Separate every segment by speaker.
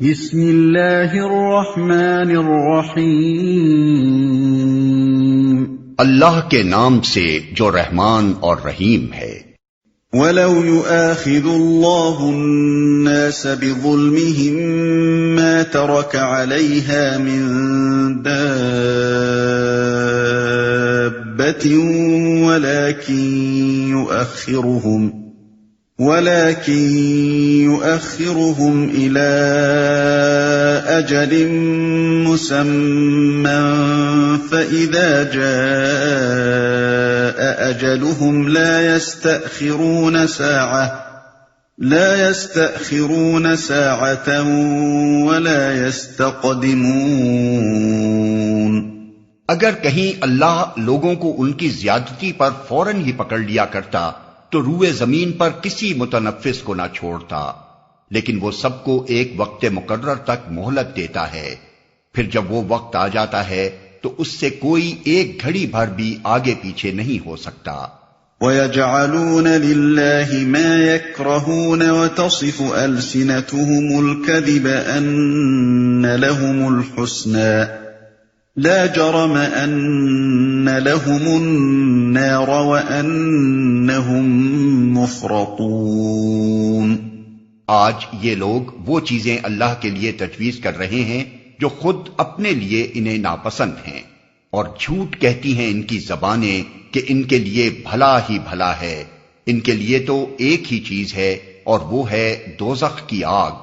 Speaker 1: بسم اللہ الرحمن الرحیم،
Speaker 2: اللہ کے نام سے جو رحمان اور رحیم ہے۔
Speaker 1: وَلَوْ يُؤَاخِذُ اللَّهُ النَّاسَ بِظُلْمِهِمْ مَا تَرَكَ عَلَيْهَا مِن دَابَّةٍ ولكن يؤخرهم إلى أجل مسمى فإذا جاء أجلهم لا يستأخرون ساعة ولا يستقدمون۔
Speaker 2: اگر کہیں اللہ لوگوں کو ان کی زیادتی پر فوراً ہی پکڑ لیا کرتا تو روئے زمین پر کسی متنفس کو نہ چھوڑتا، لیکن وہ سب کو ایک وقت مقرر تک مہلت دیتا ہے، پھر جب وہ وقت آ جاتا ہے تو اس سے کوئی ایک گھڑی بھر بھی آگے پیچھے نہیں ہو سکتا۔
Speaker 1: وَيَجْعَلُونَ لِلَّهِ مَا يَكْرَهُونَ وَتَصِفُ أَلْسِنَتُهُمُ الْكَذِبَ أَنَّ لَهُمُ الْحُسْنَى لا جرم ان لهم النار وانهم مفرطون۔
Speaker 2: آج یہ لوگ وہ چیزیں اللہ کے لیے تجویز کر رہے ہیں جو خود اپنے لیے انہیں ناپسند ہیں، اور جھوٹ کہتی ہیں ان کی زبانیں کہ ان کے لیے بھلا ہی بھلا ہے۔ ان کے لیے تو ایک ہی چیز ہے اور وہ ہے دوزخ کی آگ،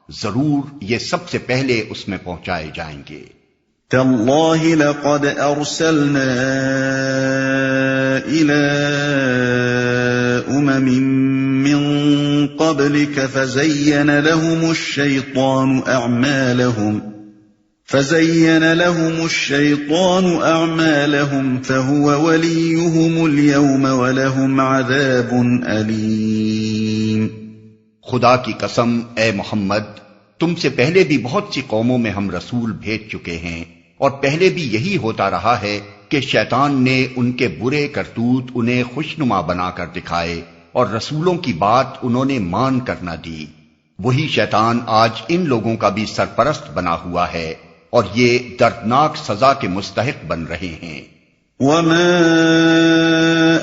Speaker 2: ضرور یہ سب سے پہلے اس میں پہنچائے جائیں گے۔
Speaker 1: تاللہ لقد ارسلنا الى من قبلك فزين لهم الشيطان اعمالهم فهو وليهم اليوم ولهم عذاب الیم۔
Speaker 2: خدا کی قسم اے محمد، تم سے پہلے بھی بہت سی قوموں میں ہم رسول بھیج چکے ہیں، اور پہلے بھی یہی ہوتا رہا ہے کہ شیطان نے ان کے برے کرتوت انہیں خوشنما بنا کر دکھائے اور رسولوں کی بات انہوں نے مان کر نہ دی۔ وہی شیطان آج ان لوگوں کا بھی سرپرست بنا ہوا ہے اور یہ دردناک سزا کے مستحق بن رہے ہیں۔
Speaker 1: وَمَا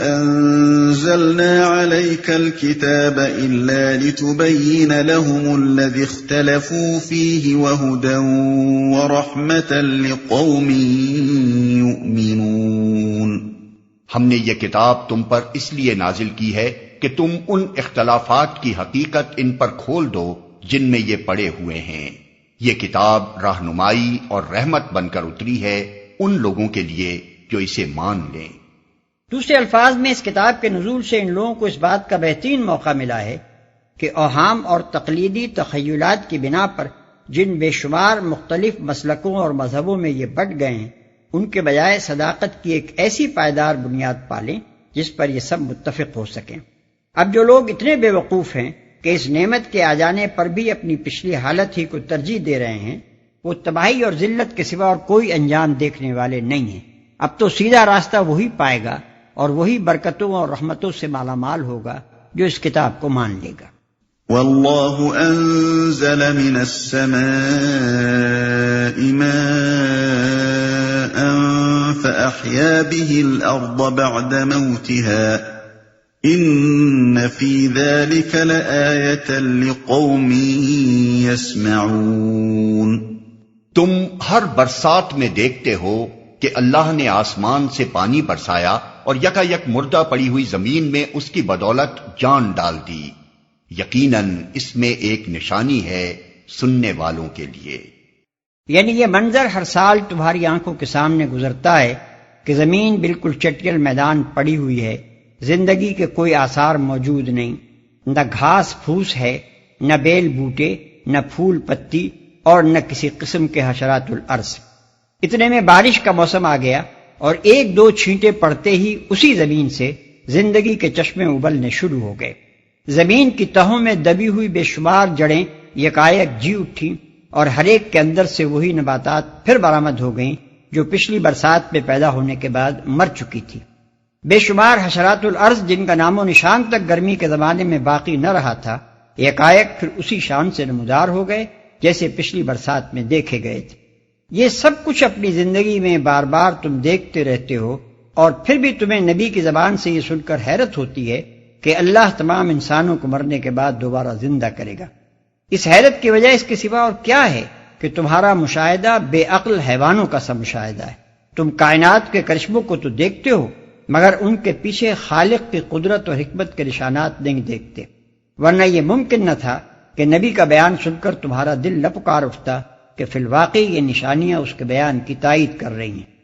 Speaker 1: أَنزَلْنَا عَلَيْكَ الْكِتَابَ إِلَّا لِتُبَيِّنَ لَهُمُ الَّذِي اخْتَلَفُوا فِيهِ وَهُدًى وَرَحْمَةً لِقَوْمٍ يُؤْمِنُونَ۔
Speaker 2: ہم نے یہ کتاب تم پر اس لیے نازل کی ہے کہ تم ان اختلافات کی حقیقت ان پر کھول دو جن میں یہ پڑے ہوئے ہیں۔ یہ کتاب رہنمائی اور رحمت بن کر اتری ہے ان لوگوں کے لیے جو اسے مان لیں۔
Speaker 3: دوسرے الفاظ میں اس کتاب کے نزول سے ان لوگوں کو اس بات کا بہترین موقع ملا ہے کہ اوہام اور تقلیدی تخیلات کی بنا پر جن بے شمار مختلف مسلکوں اور مذہبوں میں یہ بٹ گئے ہیں، ان کے بجائے صداقت کی ایک ایسی پائیدار بنیاد پالیں جس پر یہ سب متفق ہو سکیں۔ اب جو لوگ اتنے بے وقوف ہیں کہ اس نعمت کے آ جانے پر بھی اپنی پچھلی حالت ہی کو ترجیح دے رہے ہیں، وہ تباہی اور ذلت کے سوا اور کوئی انجام دیکھنے والے نہیں ہیں۔ اب تو سیدھا راستہ وہی پائے گا اور وہی برکتوں اور رحمتوں سے مالا مال ہوگا جو اس کتاب کو مان لے گا۔
Speaker 1: واللہ انزل من السماء ماء فأحیا به الارض بعد موتها ان فی ذلك لآیة لقوم یسمعون۔
Speaker 2: تم ہر برسات میں دیکھتے ہو کہ اللہ نے آسمان سے پانی برسایا اور یکا یک مردہ پڑی ہوئی زمین میں اس کی بدولت جان ڈال دی، یقیناً اس میں ایک نشانی ہے سننے والوں کے لیے۔
Speaker 3: یعنی یہ منظر ہر سال تمہاری آنکھوں کے سامنے گزرتا ہے کہ زمین بالکل چٹیل میدان پڑی ہوئی ہے، زندگی کے کوئی آثار موجود نہیں، نہ گھاس پھوس ہے، نہ بیل بوٹے، نہ پھول پتی اور نہ کسی قسم کے حشرات الارض۔ اتنے میں بارش کا موسم آ گیا اور ایک دو چھینٹے پڑتے ہی اسی زمین سے زندگی کے چشمے ابلنے شروع ہو گئے۔ زمین کی تہوں میں دبی ہوئی بے شمار جڑیں یکایک جی اٹھیں اور ہر ایک کے اندر سے وہی نباتات پھر برآمد ہو گئیں جو پچھلی برسات میں پیدا ہونے کے بعد مر چکی تھی۔ بے شمار حشرات الارض جن کا نام و نشان تک گرمی کے زمانے میں باقی نہ رہا تھا، یکایک پھر اسی شان سے نمودار ہو گئے جیسے پچھلی برسات میں دیکھے گئے تھے۔ یہ سب کچھ اپنی زندگی میں بار بار تم دیکھتے رہتے ہو، اور پھر بھی تمہیں نبی کی زبان سے یہ سن کر حیرت ہوتی ہے کہ اللہ تمام انسانوں کو مرنے کے بعد دوبارہ زندہ کرے گا۔ اس حیرت کی وجہ اس کے سوا اور کیا ہے کہ تمہارا مشاہدہ بے عقل حیوانوں کا سا مشاہدہ ہے۔ تم کائنات کے کرشموں کو تو دیکھتے ہو، مگر ان کے پیچھے خالق کی قدرت اور حکمت کے نشانات نہیں دیکھتے، ورنہ یہ ممکن نہ تھا کہ نبی کا بیان سن کر تمہارا دل نہ پکار اٹھتا کہ فی الواقع یہ نشانیاں اس کے بیان کی تائید کر رہی ہیں۔